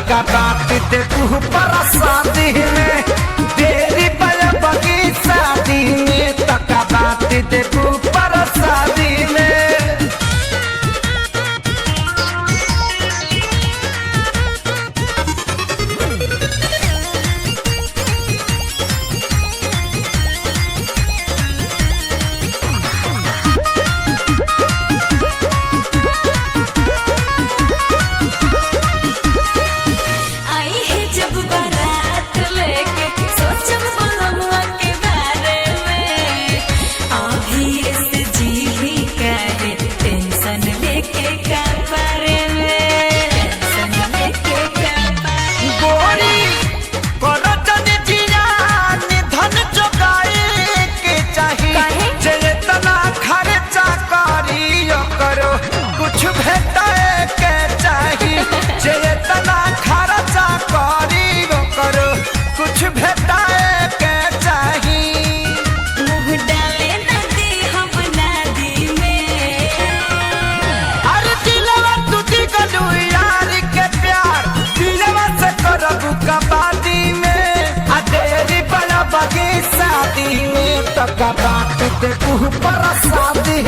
तका बात दे पर शादी में तेरी बगी शादी में तका बात दे पर शादी में। कुछ भेटाए के चाहिए चेतना खर्चा करी वो करो कुछ भेटाए के चाहिए। मुँह डाले नदी हम नदी में अरे दिलवा टूटी गलू यार के प्यार दिलवा से करबू कबादी में आ तेरी बड़ा बगी शादी में तका बात दे पर शादी